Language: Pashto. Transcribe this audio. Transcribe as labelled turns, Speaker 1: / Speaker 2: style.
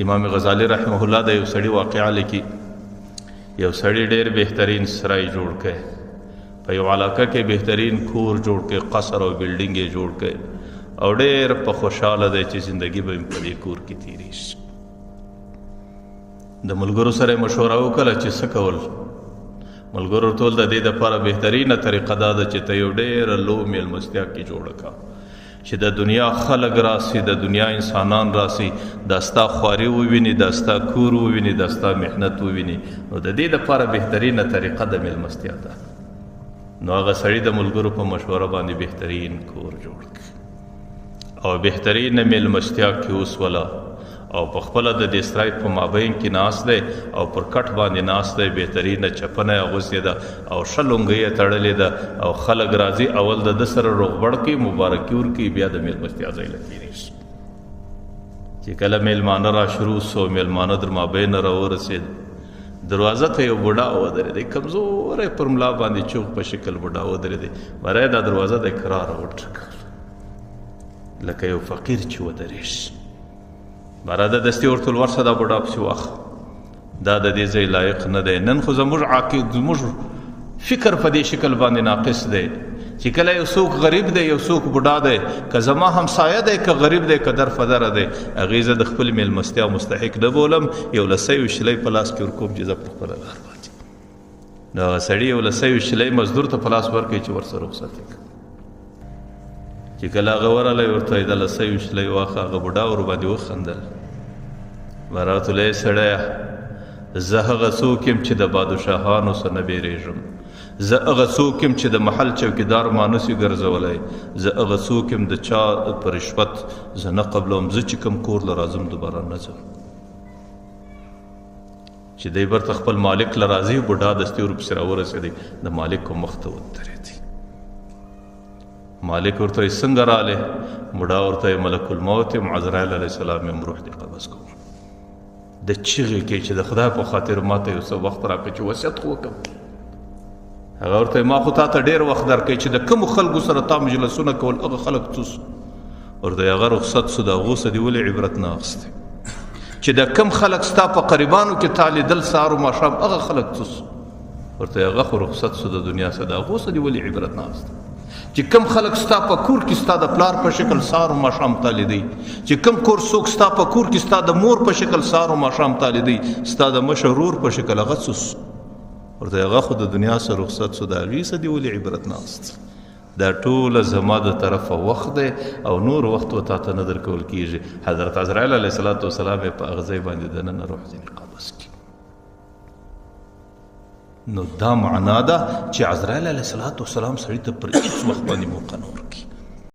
Speaker 1: امام غزالی رحمه الله د یو سړي واقعه لیکي. یو سړي ډېر بهترین سرای جوړ کړ، په یو علاقه کې بهترین کور جوړ کړ، قصر او بلډینګ یې جوړ کړ او ډېر په خوشحاله دی چې زندگی به په دې کور کې تېرې شي. د ملګرو سره یې مشوره وکړه چې څه کول. ملګرو ټول د دې دپاره بهترینه طریقه دا ده چې ته یو ډېره لو میلمستیا کې جوړه کړه چې د دنیا خلق راسي، د دنیا انسانان راسي، دا ستا خواري وویني، دا ستا کور وویني، دا ستا محنت وویني. نو د دې دپاره بهترینه طریقه د میلمستیا ده. نو هغه سړي د ملګرو په مشوره باندې بهترین کور جوړ کړ او بهترینه میلمستیا کې اوسوله او په خپله د دې سرای په مابین کې ناست دی او پر کټ باندې ناست دی، بهترینه چپنه یې اغوستې ده او ښه لونګۍ یې تړلې ده او خلک راځي اول د ده سره روغبړ کوي، مبارکي ورکوي، بیا د میلمستیا ځای له تېرې شي. چې کله میلمانه را شروع سو، میلمانه در مابینه راورسېد، دروازه ته یو بوډا ودرېدی، کمزوری پر ملا باندې چوغ په شکل بوډا ودرېدی. بری دا دروازه د کراره وټکوله لکه یو فقیر چې ودرېږي. باره د دستي ورته ورشه دا بوډا پسې واخه، دا د دې ځای لایق نه دی. نن خو زموږ فکر په دې شکل باندې ناقص دی چې کله یو څوک غریب دی، یو څوک بوډا دی، که زما همسایه دی، که غریب دی، که در فدره دی، هغې زه د خپل میلمستیا مستحق نه بولم. یو لسی وشلی په لاس کې ورکوم چې زه پر خپله لار باندې. نو هغه سړي یو لسی وشلی مزدور ته په لاس ورکوي چې ورسره رخصت یې کړه. چې کله هغه ورغلی ورته د لسی وشلی واخه، هغه بوډا ورباندې وخندل. ورته ویل سړیه، زه هغه څوک یم چې د بادشاهانو څخه نه بیریږم، زه هغه څوک یم چې د محل چوکیدار ما نسي ګرځولی، زه هغه څوک یم د چا په رشوت زه نه قبلوم، زه چې کوم کور له راځم دوباره نه ځم. چې دی برته خپل مالک له راځي، بوډا دستي ورپسې راورسېدی، د مالک کو مخ ته ودرېدی. مالک ورته وایي څنګه راغلې؟ بوډا ورته وایي ملک الموت یم، عزراییل علیه السلام یم، روح دې قبض کوم. د چیغې کې چې د خدای په خاطر ماته یو څه وخت راکړه چې وصیت خو وکړم. هغه ورته ما خو تا ته ډېر وخت درکوي چې د کومو خلکو سره تا مجلسونه کول، هغه خلک څوس. ورته هغه رخصت سو، د هغو څه دې ولې عبرت نه اخیستی؟ چې د کوم خلک ستا په قریبانو کې تا لیدل سهار و ماښام، هغه خلک څوس. ورته هغه خو رخصت سو د دنیا څخه، د هغو څه دې ولې عبرت نه اخیستی؟ چې کم خلک ستا په کور کې ستا د پلار په شکل سهار و ماښام تا لیدی، چې کم کور څوک ستا په کور کې ستا د مور په شکل سهار و ماښام تا لیدی، ستا د مشر ورور په شکل، هغه څوس. ورته هغه خو د دنیا څخه رخصت سو، د هغې څه دې ولې عبرت نه اخیست؟ دا ټوله زما د طرفه وخت دی او نور وخت و تا ته نه درکول کېږي. حضرت عزراییل علیه السلام یې په هغه ځای باندې دننه روح ځینې قبض کړي. نو دا معنا ده چې عزراییل علیه السلام سړي ته پر هېڅ وخت باندې موقع نه ورکوي.